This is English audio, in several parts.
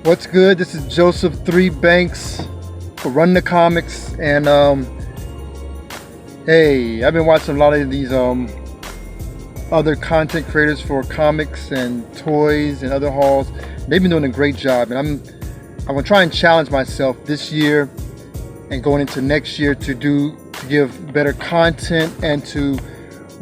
What's good? This is Joseph 3 Banks for Run the Comics, and hey, I've been watching a lot of these other content creators for comics and toys and other hauls. They've been doing a great job, and I'm gonna try and challenge myself this year and going into next year to give better content and to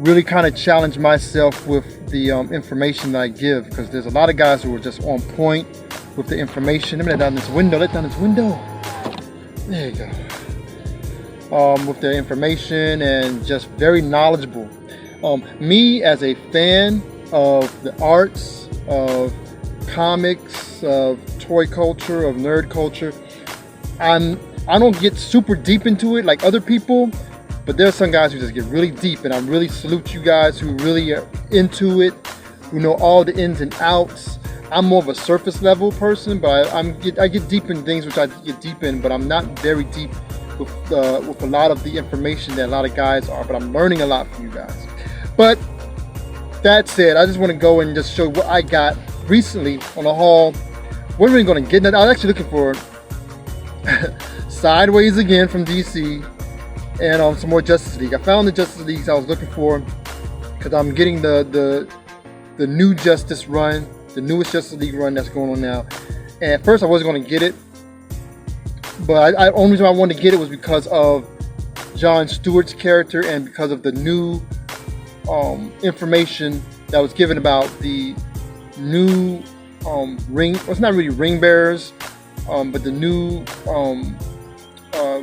really kind of challenge myself with the information that I give, because there's a lot of guys who are just on point with the information. Let me let down this window. There you go. With their information and just very knowledgeable. Me as a fan of the arts, of comics, of toy culture, of nerd culture, I don't get super deep into it like other people, but there are some guys who just get really deep, and I really salute you guys who really are into it, who know all the ins and outs. I'm more of a surface level person, but I get deep in things which I get deep in, but I'm not very deep with a lot of the information that a lot of guys are, but I'm learning a lot from you guys. But that said, I just want to go and just show what I got recently on a haul. What are we going to get? I was actually looking for Sideways again from DC, and some more Justice League. I found the Justice Leagues I was looking for, because I'm getting the new Justice run, the newest Justice League run that's going on now. And at first I wasn't going to get it, but the only reason I wanted to get it was because of John Stewart's character and because of the new information that was given about the new ring. Well, it's not really ring bearers, but the new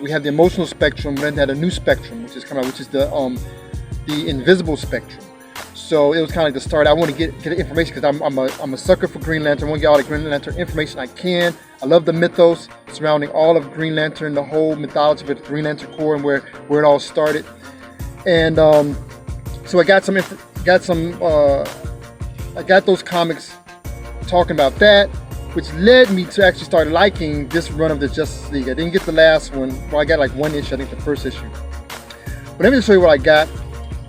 we have the emotional spectrum, then had a new spectrum which is coming out, which is the invisible spectrum. So it was kind of like the start. I want to get the information because I'm a sucker for Green Lantern. I want to get all the Green Lantern information I can. I love the mythos surrounding all of Green Lantern, the whole mythology of the Green Lantern Corps and where it all started. And so I got I got those comics talking about that, which led me to actually start liking this run of the Justice League. I didn't get the last one. Well, I got like one issue, I think the first issue. But let me just show you what I got.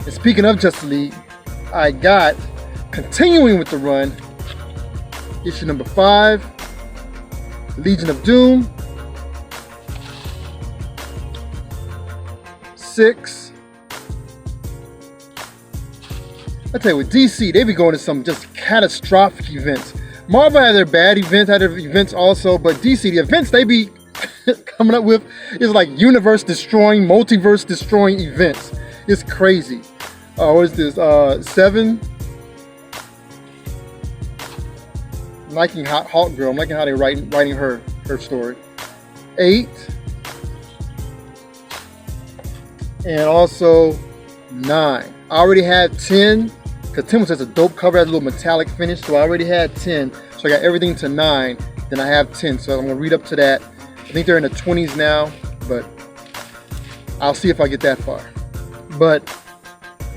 And speaking of Justice League, I got, continuing with the run, issue number 5, Legion of Doom, 6. I tell you, with DC, they be going to some just catastrophic events. Marvel had their bad events, had their events also, but DC, the events they be coming up with is like universe destroying, multiverse destroying events. It's crazy. What is this? 7. I'm liking Hawk Girl. I'm liking how they're writing her story. 8. And also 9. I already had 10. Because 10 was just a dope cover, had a little metallic finish. So I already had 10. So I got everything to 9. Then I have 10. So I'm going to read up to that. I think they're in the 20s now. But I'll see if I get that far. But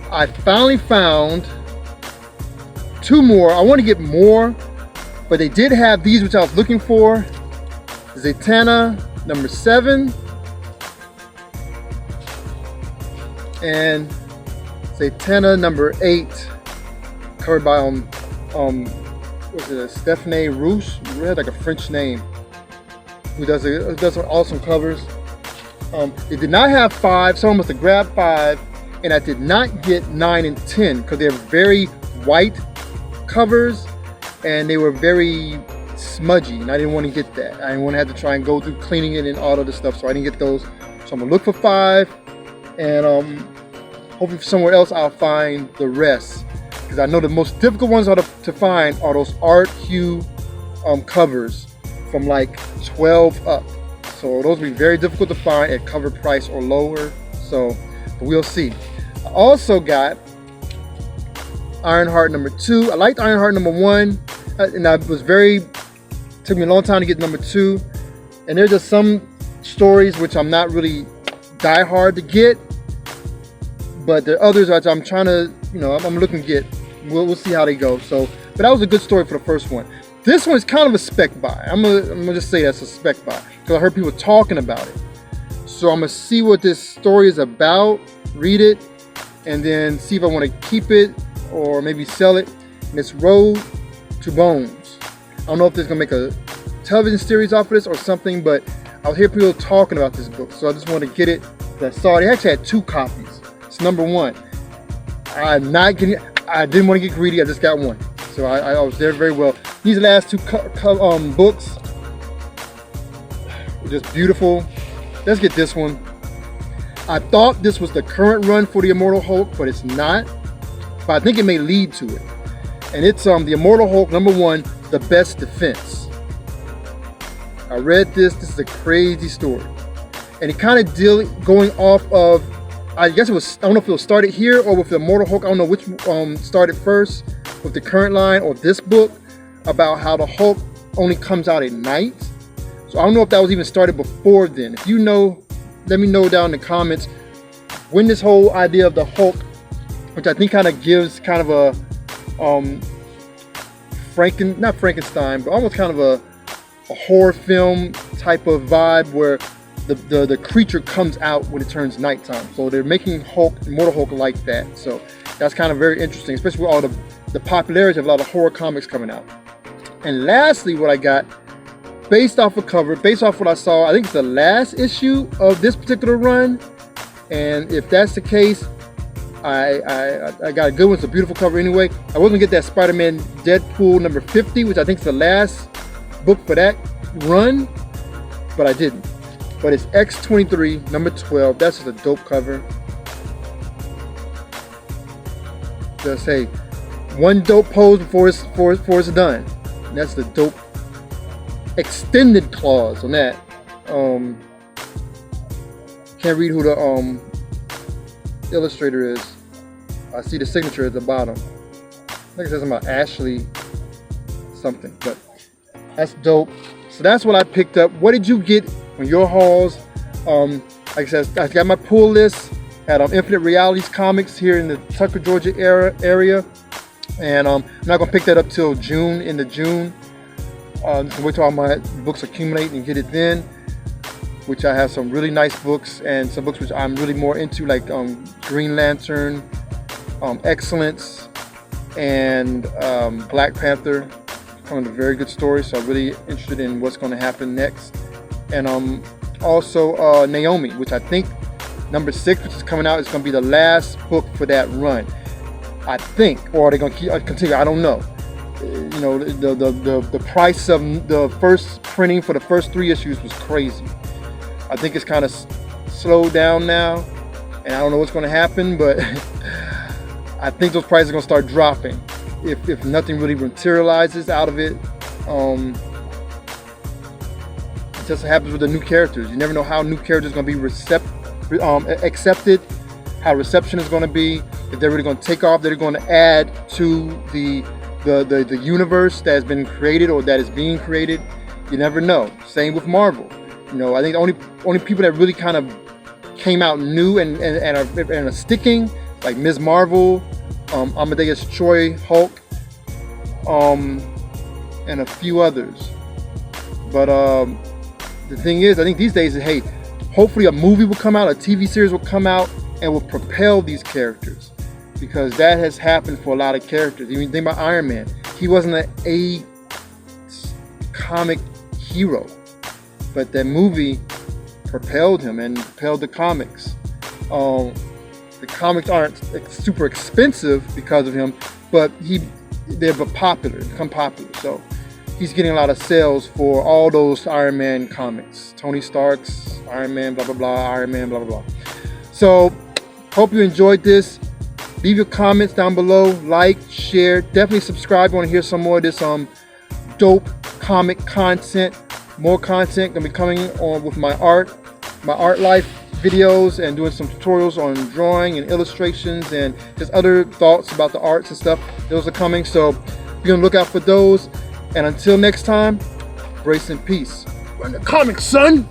I finally found 2 more. I want to get more, but they did have these which I was looking for. Zatanna number 7 and Zatanna number 8, covered by what's it, Stephanie Rousse? She had like a French name, who does some awesome covers. They did not have 5. Someone must have grabbed 5. And I did not get 9 and 10 because they're very white covers and they were very smudgy, and I didn't want to get that. I didn't want to have to try and go through cleaning it and all of this stuff, so I didn't get those. So I'm gonna look for 5, and hopefully somewhere else I'll find the rest, because I know the most difficult ones to find are those art hue covers from like 12 up. So those will be very difficult to find at cover price or lower. So we'll see. I also got Ironheart number 2. I liked Ironheart number 1, and took me a long time to get number 2. And there's just some stories which I'm not really die hard to get, but there are others that I'm trying to, I'm looking to get. We'll see how they go. So, but that was a good story for the first one. This one is kind of a spec buy. I'm gonna just say that's a spec buy because I heard people talking about it. So I'm gonna see what this story is about, read it, and then see if I want to keep it or maybe sell it. And it's Road to Bones. I don't know if this is gonna make a television series off of this or something, but I was hearing people talking about this book, so I just wanted to get it. I saw they actually had 2 copies. It's number 1. I didn't want to get greedy. I just got 1, so I was there very well. These last 2 books were just beautiful. Let's get this one. I thought this was the current run for the Immortal Hulk, but it's not. But I think it may lead to it. And it's the Immortal Hulk number 1, The Best Defense. I read this. This is a crazy story, and it kind of going off of, I guess it was, I don't know if it was started here or with the Immortal Hulk. I don't know which started first, with the current line or this book, about how the Hulk only comes out at night. So I don't know if that was even started before then. If you know, let me know down in the comments when this whole idea of the Hulk, which I think kind of gives kind of a not Frankenstein, but almost kind of a horror film type of vibe, where the creature comes out when it turns nighttime. So they're making Immortal Hulk like that. So that's kind of very interesting, especially with all the popularity of a lot of horror comics coming out. And lastly, what I got, based off a cover, based off what I saw, I think it's the last issue of this particular run. And if that's the case, I got a good one. It's a beautiful cover anyway. I was gonna get that Spider-Man Deadpool number 50, which I think is the last book for that run, but I didn't. But it's X-23 number 12. That's just a dope cover. Just say one dope pose before it's done. And that's the dope extended clause on that. Can't read who the illustrator is. I see the signature at the bottom. I think it says something about Ashley something, but that's dope. So that's what I picked up. What did you get on your hauls? Like I said, I got my pull list at Infinite Realities Comics here in the Tucker, Georgia area. And I'm not going to pick that up till June, into June. Just wait till all my books accumulate and get it then. Which I have some really nice books, and some books which I'm really more into, like Green Lantern, Excellence, and Black Panther. One of the very good stories, so I'm really interested in what's going to happen next. And also Naomi, which I think number 6, which is coming out, is going to be the last book for that run, I think. Or are they going to continue? I don't know. You know, the price of the first printing for the first 3 issues was crazy. I think it's kind of slowed down now, and I don't know what's going to happen, but I think those prices are going to start dropping if nothing really materializes out of it. It just happens with the new characters. You never know how new characters are going to be accepted, how reception is going to be, if they're really going to take off, they're going to add to the universe that has been created or that is being created. You never know. Same with Marvel. You know, I think the only people that really kind of came out new and are sticking, like Ms. Marvel, Amadeus Choi, Hulk, and a few others. But the thing is, I think these days, hey, hopefully a movie will come out, a TV series will come out, and will propel these characters, because that has happened for a lot of characters. Even think about Iron Man. He wasn't a comic hero, but that movie propelled him and propelled the comics. The comics aren't super expensive because of him, but they're popular, become popular. So he's getting a lot of sales for all those Iron Man comics. Tony Stark's Iron Man, blah, blah, blah, Iron Man, blah, blah, blah. So hope you enjoyed this. Leave your comments down below, like, share, definitely subscribe. I want to hear some more of this dope comic content. More content gonna be coming on with my art life videos, and doing some tutorials on drawing and illustrations and just other thoughts about the arts and stuff. Those are coming, so be on the lookout for those. And until next time, grace and peace. Run the comics, son!